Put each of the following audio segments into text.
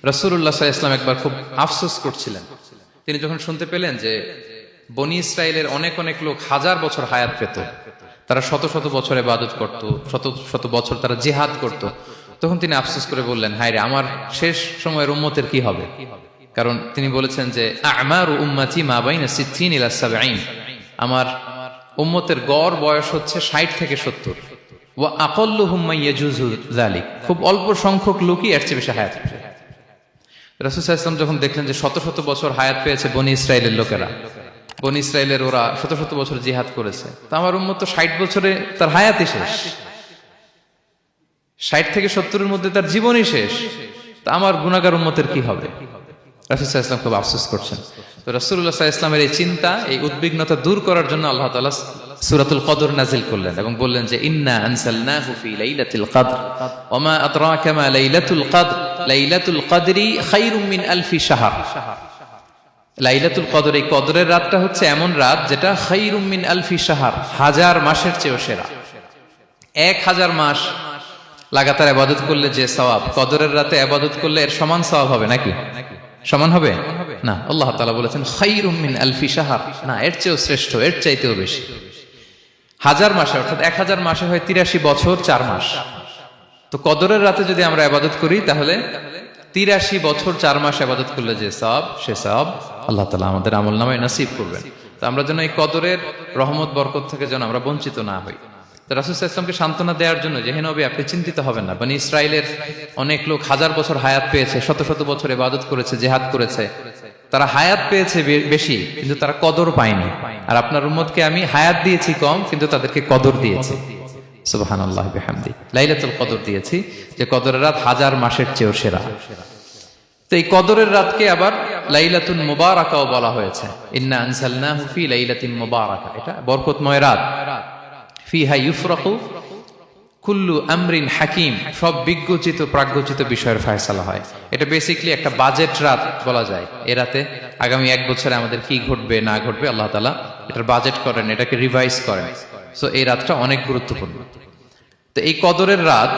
রাসূলুল্লাহ সাল্লাল্লাহু আলাইহি ওয়াসাল্লাম একবার খুব আফসোস করছিলেন। তিনি যখন শুনতে পেলেন যে বনি ইসরায়েলের অনেক অনেক লোক হাজার বছর হায়াত পেত, তারা শত শত বছর ইবাদত করত, শত শত বছর তারা জিহাদ করত, তখন তিনি আফসোস করে বললেন, হায় রে, আমার শেষ সময়ের উম্মতের কি হবে? কারণ তিনি বলেছেন যে আমারু উম্মতি মা বাইনা 60 ইলা 70, আমার উম্মতের গড় বয়স হচ্ছে 60 থেকে 70। ওয়া আকাল্লুহুম মান ইয়াজুজু যালিক, খুব অল্প সংখ্যক লোকই এর চেয়ে বেশি হায়াত পাবে। রাসূল সাল্লাল্লাহু আলাইহি ওয়াসাল্লাম যখন দেখলেন যে শত শত বছর হায়াত পেয়েছে বনি ইসরায়েলের লোকেরা, বনি ইসরায়েলের ওরা শত শত বছর জিহাদ করেছে, তো আমার উম্মত তো 60 বছরে তার হায়াতই শেষ, 60 থেকে 70-এর মধ্যে তার জীবনই শেষ, তা আমার গুনাহগার উম্মতের কি হবে? রাসূল সাল্লাল্লাহু আলাইহি ওয়াসাল্লাম খুব আফসোস করছেন। তো রাসূলুল্লাহ সাল্লাল্লাহু আলাইহি ওয়াসাল্লামের এই চিন্তা, এই উদ্বিগ্নতা দূর করার জন্য আল্লাহ তাআলা সূরাতুল কদর নাযিল করলেন এবং বললেন যে ইন্না আনসালনাহু ফি লাইলাতিল কদর ওয়া মা আদরাকা মা লাইলাতুল কদর লাইলাতুল কদরি খায়রুম মিন আলফি শাহর। লাইলাতুল কদর, এই কদরের রাতটা হচ্ছে এমন রাত যেটা খায়রুম মিন আলফি শাহর, হাজার মাসের চেয়েও সেরা। 1000 মাস লাগাতার ইবাদত করলে যে সওয়াব, কদরের রাতে ইবাদত করলে এর সমান সওয়াব হবে নাকি? সমান হবে না। আল্লাহ তাআলা বলেছেন খায়রুম মিন আলফি শাহর, না, এর চেয়েও শ্রেষ্ঠ, এর চাইতেও বেশি। হাজার মাসে, অর্থাৎ 1000 মাসে হয় 83 বছর 4 মাস। তো কদরের রাতে যদি আমরা ইবাদত করি তাহলে 83 বছর 4 মাস ইবাদত করলে যে সওয়াব, সে সওয়াব আল্লাহ তাআলা আমাদের আমলনামায় নসিব করবেন। তো আমরা যেন এই কদরের রহমত বরকত থেকে যেন আমরা বঞ্চিত না হই। তো রাসূল সাল্লাল্লাহু আলাইহি ওয়াসাল্লামকে সান্ত্বনা দেওয়ার জন্য যে হে নবী, আপনি চিন্তিত হবেন না, বনি ইসরায়েলের অনেক লোক হাজার বছর হায়াত পেয়েছে, শত শত বছর ইবাদত করেছে, জিহাদ করেছে, তারা হায়াত পেয়েছে বেশি কিন্তু তারা কদর পায়নি। আর আপনার উম্মতকে আমি হায়াত দিয়েছি কম কিন্তু তাদেরকে কদর দিয়েছি। সুবহানাল্লাহ বিহামদি, লাইলাতুল কদর দিয়েছি, যে কদরের রাত হাজার মাসের চেয়েও সেরা। তো এই কদরের রাতকে আবার লাইলাতুল মুবারাকাও বলা হয়েছে। ইন্না আনসালনাহু ফি লাইলাতিন মুবারাকা, এটা বরকতময় রাত। ফিহা ইউফরাকু কুল্লু আমরিন হাকিম, সব বিজ্ঞচিত প্রাজ্ঞচিত বিষয়ের ফয়সালা হয়। এটা বেসিক্যালি একটা বাজেট রাত বলা যায়। এ রাতে আগামী 1 বছরে আমাদের কি ঘটবে না ঘটবে আল্লাহ তাআলা এটার বাজেট করেন, এটাকে রিভাইজ করেন। সো এই রাতটা অনেক গুরুত্বপূর্ণ। তো এই কদরের রাত,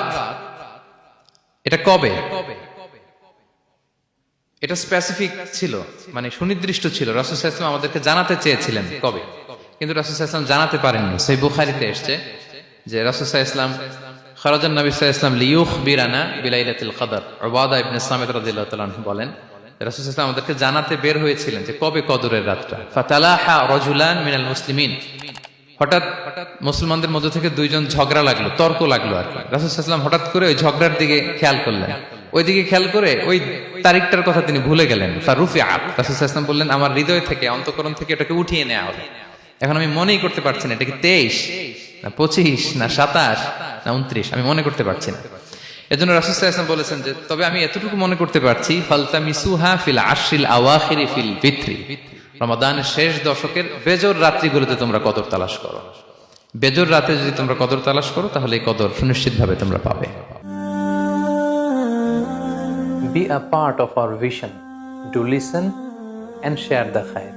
এটা কবে? এটা স্পেসিফিক ছিল, মানে সুনির্দিষ্ট ছিল। রাসূল সাল্লাল্লাহু আলাইহি ওয়াসাল্লাম আমাদেরকে জানাতে চেয়েছিলেন কবে, কিন্তু রাসূল সাল্লাল্লাহু আলাইহি ওয়াসাল্লাম জানাতে পারেননি। সহিহ বুখারীতে এসেছে যে রাসূল সাল্লাল্লাহু আলাইহি ওয়াসাল্লাম খারাজান নবী সাল্লাল্লাহু আলাইহি ওয়াসাল্লাম লিয়ুখবিরানা বিলাইলাতিল কদর। উবাদা ইবনে সামিত রাদিয়াল্লাহু তাআলা আনহু বলেন, রাসূল সাল্লাল্লাহু আলাইহি ওয়াসাল্লাম আমাদেরকে জানাতে বের হয়েছিলেন যে কবে কদরের রাতটা। ফাতালাহা রাজুলান মিনাল মুসলিমিন, হঠাৎ মুসলমানদের মধ্য থেকে 2 জন ঝগড়া লাগলো, তর্ক লাগলো আর কি। রাসূল সাল্লাল্লাহু আলাইহি ওয়াসাল্লাম হঠাৎ করে ওই ঝগড়ার দিকে খেয়াল করলেন, ওইদিকে খেয়াল করে ওই তারিখটার কথা তিনি ভুলে গেলেন। ফারুফিআ, রাসূল সাল্লাল্লাহু আলাইহি ওয়াসাল্লাম বললেন, আমার হৃদয় থেকে, অন্তঃকরণ থেকে এটাকে উঠিয়ে নেওয়া হবে। এখন আমি মনেই করতে পারছি না এটা কি 23 না 25 না 27 না 29, আমি মনে করতে পারছি না। এজন্য রাসূল সাল্লাল্লাহু আলাইহি ওয়াসাল্লাম বলেছেন যে তবে আমি এতটুকু মনে করতে পারছি, ফালতামিসুহা ফিল আশরিল আওয়াখিরি ফিল বিত্রি, রমাদানের শেষ দশকের বেজর রাত্রিগুলোতে তোমরা কদর তালাশ করো। বেজর রাতে যদি তোমরা কদর তালাশ করো তাহলে এই কদর সুনিশ্চিতভাবে তোমরা পাবে। Be a part of our vision. Do listen and share the khair.